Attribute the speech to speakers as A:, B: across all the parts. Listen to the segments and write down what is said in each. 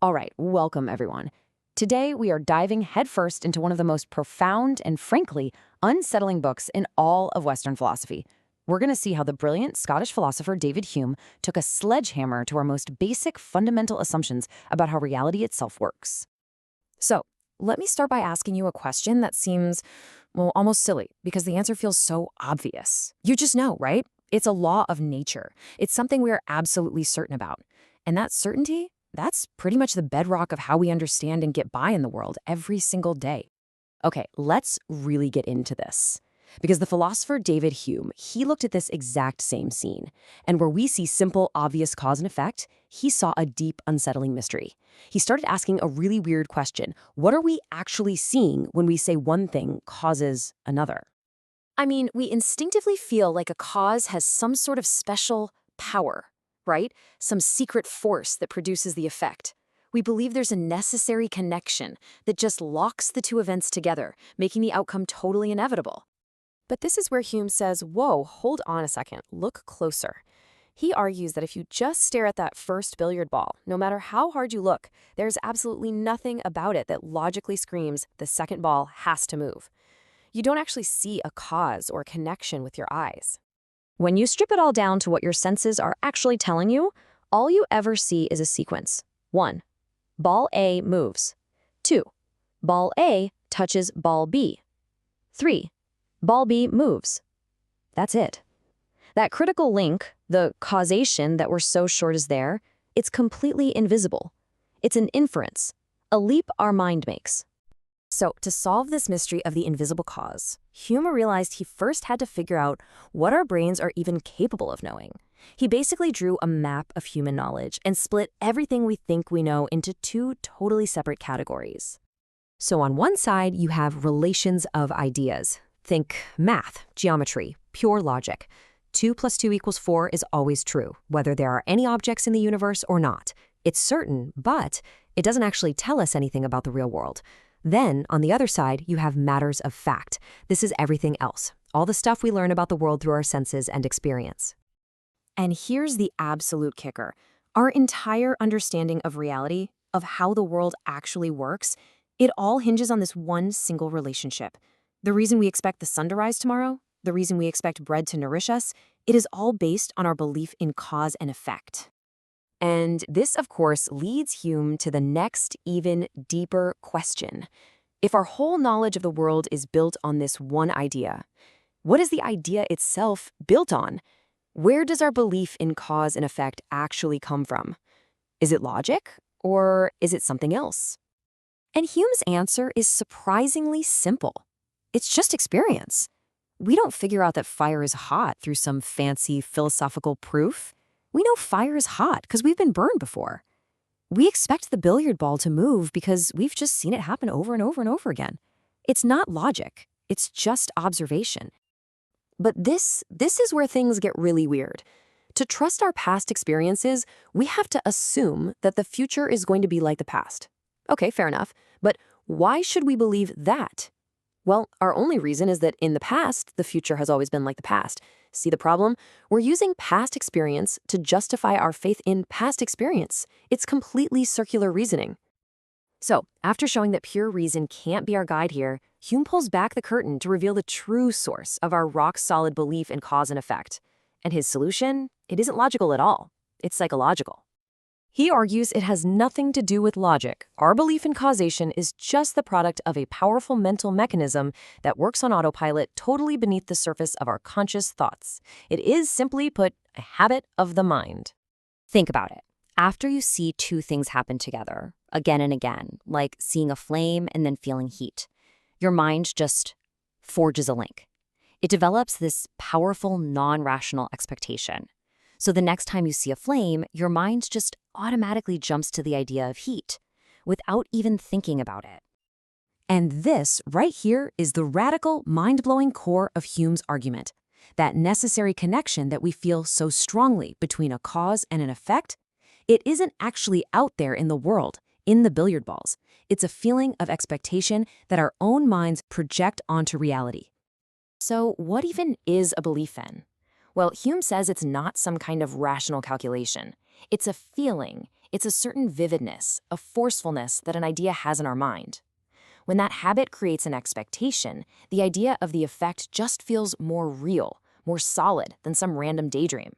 A: All right, welcome everyone. Today we are diving headfirst into one of the most profound and frankly unsettling books in all of Western philosophy. We're going to see how the brilliant Scottish philosopher David Hume took a sledgehammer to our most basic fundamental assumptions about how reality itself works.
B: So, let me start by asking you a question that seems, well, almost silly, because the answer feels so obvious. You just know, right? It's a law of nature. It's something we are absolutely certain about. And that certainty, that's pretty much the bedrock of how we understand and get by in the world every single day.
A: Okay, let's really get into this. Because the philosopher David Hume, he looked at this exact same scene. And where we see simple, obvious cause and effect, he saw a deep, unsettling mystery. He started asking a really weird question. What are we actually seeing when we say one thing causes another?
B: I mean, we instinctively feel like a cause has some sort of special power, right? Some secret force that produces the effect. We believe there's a necessary connection that just locks the two events together, making the outcome totally inevitable. But this is where Hume says, whoa, hold on a second, look closer. He argues that if you just stare at that first billiard ball, no matter how hard you look, there's absolutely nothing about it that logically screams the second ball has to move. You don't actually see a cause or connection with your eyes.
C: When you strip it all down to what your senses are actually telling you, all you ever see is a sequence. 1. Ball A moves. 2. Ball A touches ball B. 3. Ball B moves. That's it. That critical link, the causation that we're so sure is there, it's completely invisible. It's an inference, a leap our mind makes.
B: So, to solve this mystery of the invisible cause, Hume realized he first had to figure out what our brains are even capable of knowing. He basically drew a map of human knowledge and split everything we think we know into two totally separate categories.
C: So on one side, you have relations of ideas. Think math, geometry, pure logic. 2 + 2 = 4 is always true, whether there are any objects in the universe or not. It's certain, but it doesn't actually tell us anything about the real world. Then, on the other side, you have matters of fact. This is everything else, all the stuff we learn about the world through our senses and experience.
B: And here's the absolute kicker. Our entire understanding of reality, of how the world actually works, it all hinges on this one single relationship. The reason we expect the sun to rise tomorrow, the reason we expect bread to nourish us, it is all based on our belief in cause and effect.
A: And this, of course, leads Hume to the next, even deeper question. If our whole knowledge of the world is built on this one idea, what is the idea itself built on? Where does our belief in cause and effect actually come from? Is it logic, or is it something else? And Hume's answer is surprisingly simple. It's just experience. We don't figure out that fire is hot through some fancy philosophical proof. We know fire is hot because we've been burned before. We expect the billiard ball to move because we've just seen it happen over and over and over again. It's not logic. It's just observation. But this is where things get really weird. To trust our past experiences, we have to assume that the future is going to be like the past. Okay, fair enough. But why should we believe that? Well, our only reason is that in the past, the future has always been like the past. See the problem? We're using past experience to justify our faith in past experience. It's completely circular reasoning. So, after showing that pure reason can't be our guide here, Hume pulls back the curtain to reveal the true source of our rock-solid belief in cause and effect. And his solution? It isn't logical at all. It's psychological. He argues it has nothing to do with logic. Our belief in causation is just the product of a powerful mental mechanism that works on autopilot totally beneath the surface of our conscious thoughts. It is, simply put, a habit of the mind.
C: Think about it. After you see two things happen together, again and again, like seeing a flame and then feeling heat, your mind just forges a link. It develops this powerful, non-rational expectation. So the next time you see a flame, your mind just automatically jumps to the idea of heat, without even thinking about it. And this, right here, is the radical, mind-blowing core of Hume's argument. That necessary connection that we feel so strongly between a cause and an effect, it isn't actually out there in the world, in the billiard balls. It's a feeling of expectation that our own minds project onto reality.
B: So what even is a belief then? Well, Hume says it's not some kind of rational calculation. It's a feeling.
A: It's a certain vividness, a forcefulness that an idea has in our mind. When that habit creates an expectation, the idea of the effect just feels more real, more solid than some random daydream.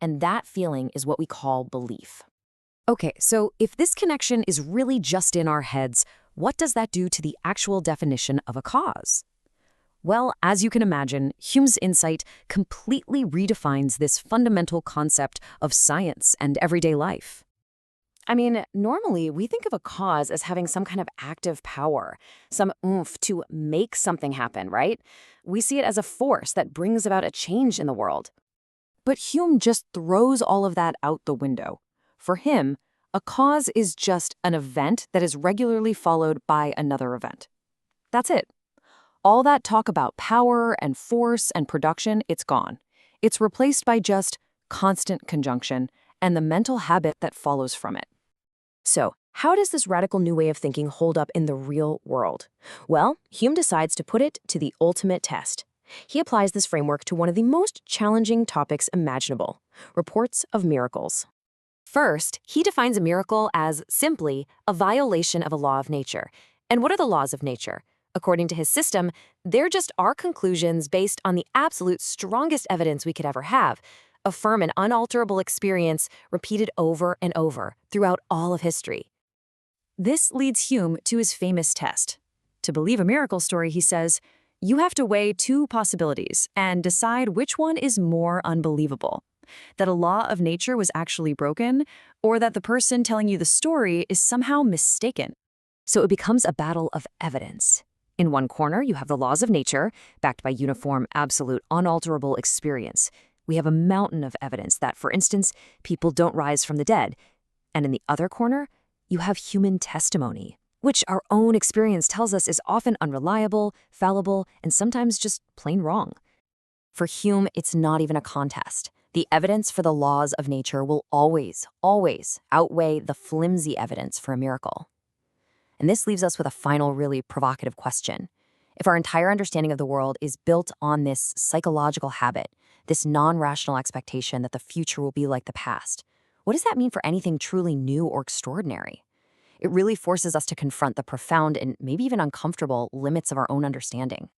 A: And that feeling is what we call belief.
B: Okay, so if this connection is really just in our heads, what does that do to the actual definition of a cause? Well, as you can imagine, Hume's insight completely redefines this fundamental concept of science and everyday life.
A: I mean, normally we think of a cause as having some kind of active power, some oomph to make something happen, right? We see it as a force that brings about a change in the world. But Hume just throws all of that out the window. For him, a cause is just an event that is regularly followed by another event. That's it. All that talk about power and force and production, it's gone. It's replaced by just constant conjunction and the mental habit that follows from it. So, how does this radical new way of thinking hold up in the real world? Well, Hume decides to put it to the ultimate test. He applies this framework to one of the most challenging topics imaginable: reports of miracles. First, he defines a miracle as simply a violation of a law of nature. And what are the laws of nature? According to his system, they're just our conclusions based on the absolute strongest evidence we could ever have, a firm and unalterable experience repeated over and over throughout all of history. This leads Hume to his famous test. To believe a miracle story, he says, you have to weigh two possibilities and decide which one is more unbelievable: that a law of nature was actually broken, or that the person telling you the story is somehow mistaken.
C: So it becomes a battle of evidence. In one corner, you have the laws of nature, backed by uniform, absolute, unalterable experience. We have a mountain of evidence that, for instance, people don't rise from the dead. And in the other corner, you have human testimony, which our own experience tells us is often unreliable, fallible, and sometimes just plain wrong.
A: For Hume, it's not even a contest. The evidence for the laws of nature will always, always outweigh the flimsy evidence for a miracle. And this leaves us with a final, really provocative question. If our entire understanding of the world is built on this psychological habit, this non-rational expectation that the future will be like the past, what does that mean for anything truly new or extraordinary? It really forces us to confront the profound and maybe even uncomfortable limits of our own understanding.